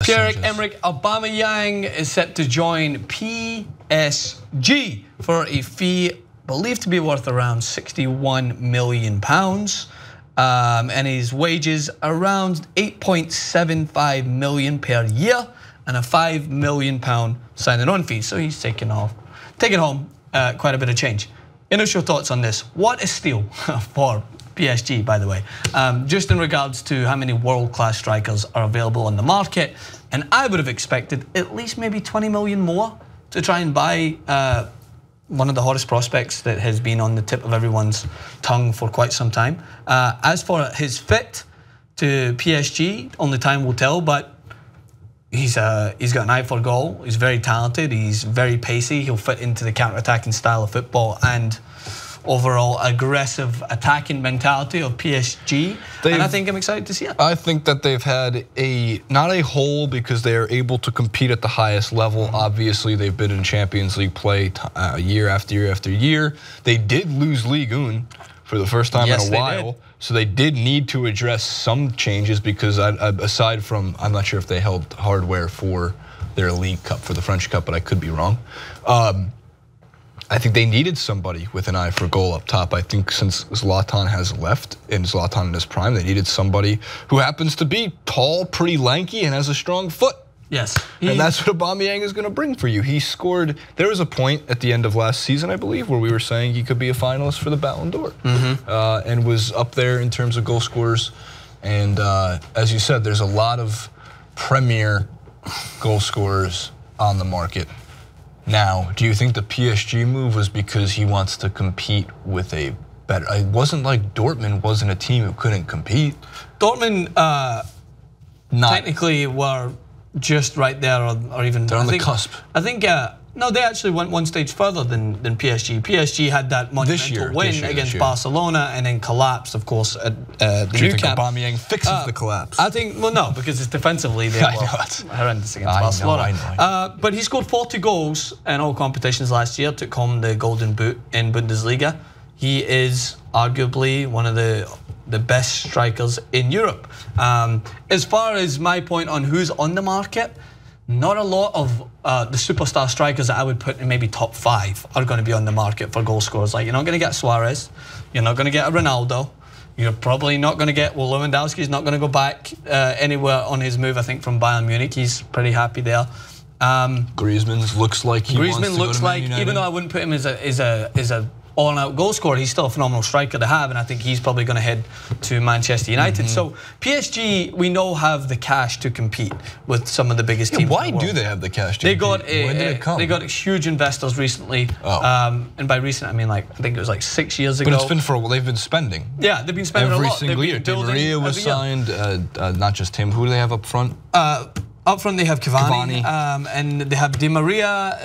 Pierre-Emerick Aubameyang is set to join PSG for a fee believed to be worth around £61 million. And his wages around £8.75 million per year and a £5 million signing on fee. So he's taking home quite a bit of change. Initial thoughts on this. What a steal for PSG, by the way, just in regards to how many world-class strikers are available on the market. And I would have expected at least maybe 20 million more to try and buy one of the hottest prospects that has been on the tip of everyone's tongue for quite some time. As for his fit to PSG, only time will tell, but he's got an eye for goal. He's very talented. He's very pacey. He'll fit into the counter-attacking style of football and overall aggressive attacking mentality of PSG, and I think I'm excited to see it. I think that they've had not a hole because they are able to compete at the highest level. Obviously, they've been in Champions League play year after year after year. They did lose Ligue 1 for the first time in a while, so they did need to address some changes because aside from, I'm not sure if they held hardware for their League Cup, for the French Cup, but I could be wrong. I think they needed somebody with an eye for goal up top. I think since Zlatan has left, and Zlatan in his prime, they needed somebody who happens to be tall, pretty lanky, and has a strong foot. Yes. And that's what Aubameyang is going to bring for you. He scored, there was a point at the end of last season, I believe, where we were saying he could be a finalist for the Ballon d'Or. And was up there in terms of goal scorers. And as you said, there's a lot of premier goal scorers on the market. Now, do you think the PSG move was because he wants to compete with a better? It wasn't like Dortmund wasn't a team who couldn't compete. Dortmund technically were just right there, or even they're on the cusp. I think no, they actually went one stage further than PSG. PSG had that monumental win against Barcelona and then collapsed, of course, at the Nou Camp. Aubameyang fixes the collapse. I think, well, no, because it's defensively they were horrendous against Barcelona. I know. But he scored 40 goals in all competitions last year, took home the Golden Boot in Bundesliga. He is arguably one of the best strikers in Europe. As far as my point on who's on the market, not a lot of the superstar strikers that I would put in maybe top 5 are going to be on the market for goal scorers. Like, you're not going to get Suarez, you're not going to get a Ronaldo, you're probably not going to get, well, Lewandowski's not going to go back anywhere on his move, I think, from Bayern Munich. He's pretty happy there. Griezmann looks like he wants to go to Man United. Even though I wouldn't put him as a all-out goal scorer, he's still a phenomenal striker to have, and I think he's probably going to head to Manchester United. So PSG, we know, have the cash to compete with some of the biggest teams. Why do they have the cash to compete? When did it come? They got huge investors recently, and by recent I mean like I think it was like 6 years ago. But it's been for a while. They've been spending. Yeah, they've been spending every a lot. Single year. Di Maria was signed. Not just him. Who do they have up front? Up front they have Cavani. And they have Di Maria,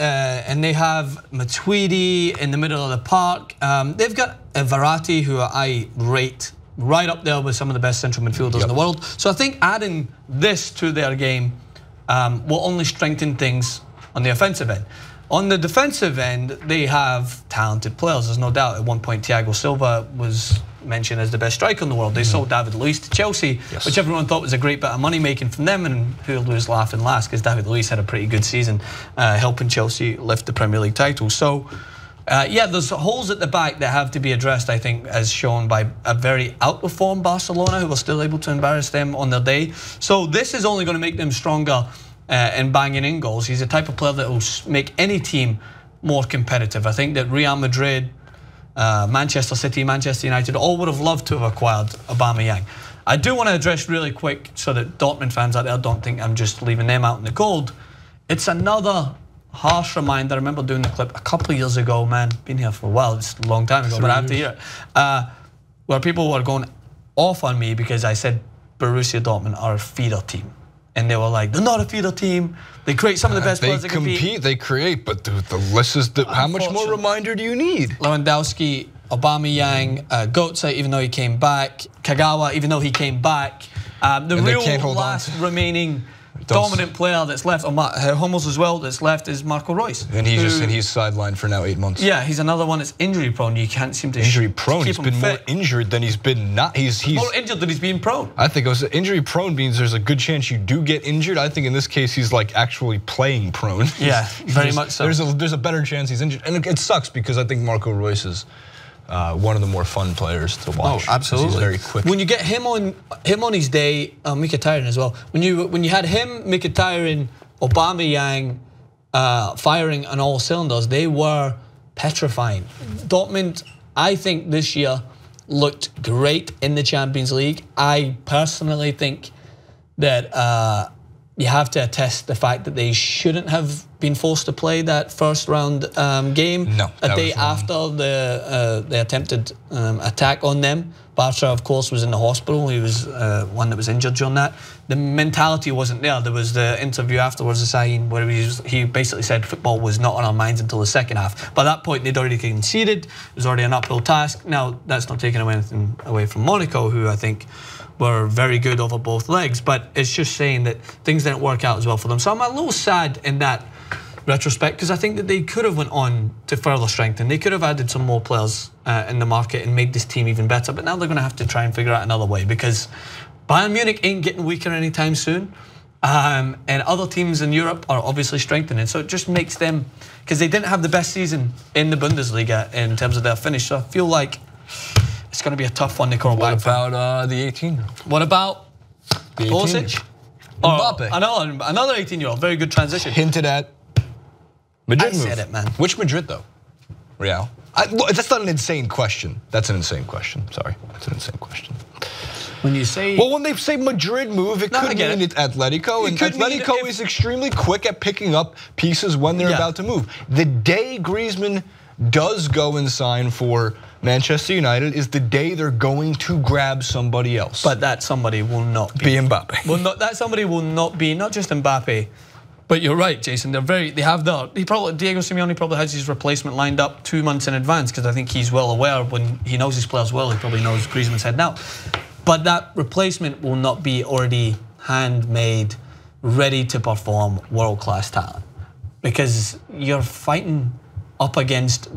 and they have Matuidi in the middle of the park. They've got a Verratti, who I rate right up there with some of the best central midfielders in the world. So I think adding this to their game will only strengthen things on the offensive end. On the defensive end, they have talented players, there's no doubt. At one point, Thiago Silva was mentioned as the best striker in the world. They sold David Luiz to Chelsea, which everyone thought was a great bit of money making from them, and who'll lose laughing last, because David Luiz had a pretty good season helping Chelsea lift the Premier League title. So yeah, there's holes at the back that have to be addressed, I think, as shown by a very out-of-form Barcelona, who were still able to embarrass them on their day. So this is only going to make them stronger in banging in goals. He's the type of player that will make any team more competitive. I think that Real Madrid, Manchester City, Manchester United all would have loved to have acquired Aubameyang. I do want to address really quick so that Dortmund fans out there don't think I'm just leaving them out in the cold. It's another harsh reminder. I remember doing the clip a couple of years ago, man, been here for a while, it's a long time ago, but I have to hear it, where people were going off on me because I said Borussia Dortmund are a feeder team. And they were like, they're not a feeder team. They create some of the best players that compete. They create, but the list is, how much more reminder do you need? Lewandowski, Aubameyang, Götze, even though he came back, Kagawa, even though he came back. The real last remaining dominant player that's left, or Hummels as well, that's left is Marco Reus. And he's sidelined for now 8 months. Yeah, he's another one that's injury prone. You can't seem to injury prone. He's been more injured than he's been not. He's more injured than he's being prone. I think it was injury prone means there's a good chance you do get injured. I think in this case he's like actually playing prone. Yeah, very much so. There's a better chance he's injured, and it sucks because I think Marco Reus is one of the more fun players to watch. Oh, absolutely. He's very quick. When you get him on his day, Mkhitaryan as well. When you had him, Mkhitaryan, Aubameyang firing on all cylinders, they were petrifying. Dortmund, I think this year looked great in the Champions League. I personally think that you have to attest the fact that they shouldn't have been forced to play that first round game. No, a day after the attempted attack on them. Barca, of course, was in the hospital. He was one that was injured during that. The mentality wasn't there. There was the interview afterwards, Assain, where he basically said football was not on our minds until the second half. By that point, they'd already conceded. It was already an uphill task. Now, that's not taking anything away from Monaco, who I think were very good over both legs. But it's just saying that things didn't work out as well for them. So I'm a little sad in that retrospect, because I think that they could have went on to further strengthen. They could have added some more players in the market and made this team even better, but now they're going to have to try and figure out another way, because Bayern Munich ain't getting weaker anytime soon, and other teams in Europe are obviously strengthening, so it just makes them, because they didn't have the best season in the Bundesliga in terms of their finish, so I feel like it's going to be a tough one to call back. What about the 18-year-old? What about the Pulisic? Mbappe. Another 18-year-old, very good transition. Hinted at. Madrid said it, man. Which Madrid, though? Real? That's not an insane question. That's an insane question. Sorry, that's an insane question. When you say... Well, when they say Madrid move, it could mean it's Atletico. And Atletico is extremely quick at picking up pieces when they're about to move. The day Griezmann does go and sign for Manchester United is the day they're going to grab somebody else. But that somebody will not be Mbappe. Well, that somebody will not be, not just Mbappe. But you're right, Jason. Diego Simeone probably has his replacement lined up 2 months in advance, because I think he's well aware when he knows his players well. He probably knows Griezmann's heading out. But that replacement will not be already handmade, ready to perform world-class talent, because you're fighting up against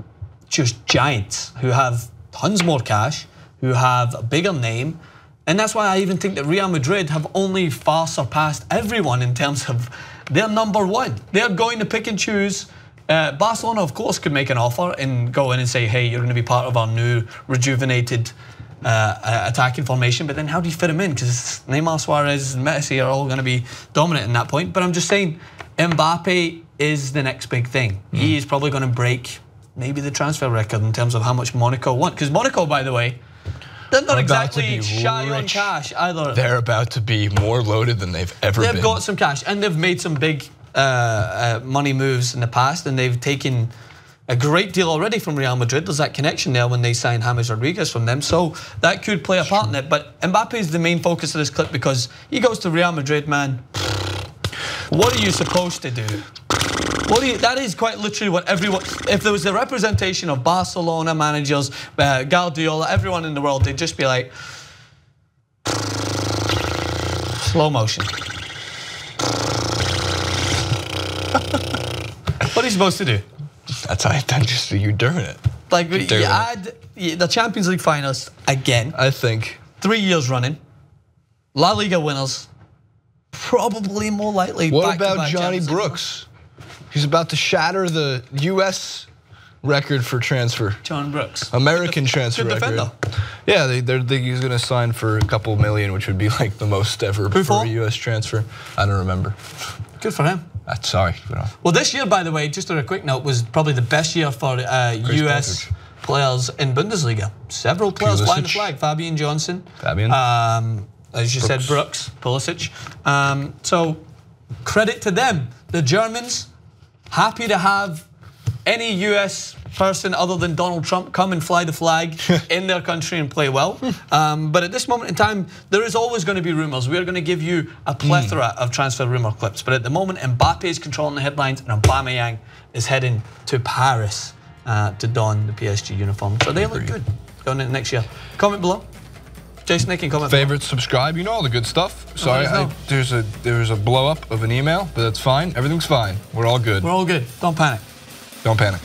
just giants who have tons more cash, who have a bigger name. And that's why I even think that Real Madrid have only far surpassed everyone in terms of they're number one. They're going to pick and choose. Barcelona, of course, could make an offer and go in and say, hey, you're going to be part of our new rejuvenated attacking formation. But then how do you fit them in? Because Neymar, Suarez, and Messi are all going to be dominant in that point. But I'm just saying, Mbappe is the next big thing. He is probably going to break maybe the transfer record in terms of how much Monaco want. Because Monaco, by the way, they're not exactly shy on cash either. They're about to be more loaded than they've ever been. They've got some cash, and they've made some big money moves in the past, and they've taken a great deal already from Real Madrid. There's that connection there when they signed James Rodriguez from them, so that could play a part in it. But Mbappe is the main focus of this clip, because he goes to Real Madrid, man. What are you supposed to do? That is quite literally what everyone, if there was a representation of Barcelona managers, Guardiola, everyone in the world, they'd just be like, slow motion. What are you supposed to do? That's how I'm just you doing it. Like, you add the Champions League finalists again. I think 3 years running. La Liga winners, probably more likely. What about Johnny Brooks? He's about to shatter the US record for transfer. John Brooks. American transfer record. Defender. Yeah, he's going to sign for a couple million, which would be like the most ever for a US transfer. I don't remember. Good for him. Sorry. Well, this year, by the way, just on a quick note, was probably the best year for US players in Bundesliga. Several players flying the flag. Fabian Johnson. As you said, Brooks, Pulisic. So credit to them. The Germans, happy to have any US person other than Donald Trump come and fly the flag in their country and play well. But at this moment in time, there is always going to be rumors. We are going to give you a plethora of transfer rumor clips. But at the moment, Mbappe is controlling the headlines, and Aubameyang is heading to Paris to don the PSG uniform. So they look good going into next year. Comment below. Jason, they can comment. Favorite, subscribe, you know all the good stuff. Sorry, there was a blow up of an email, but that's fine. Everything's fine. We're all good. We're all good. Don't panic. Don't panic.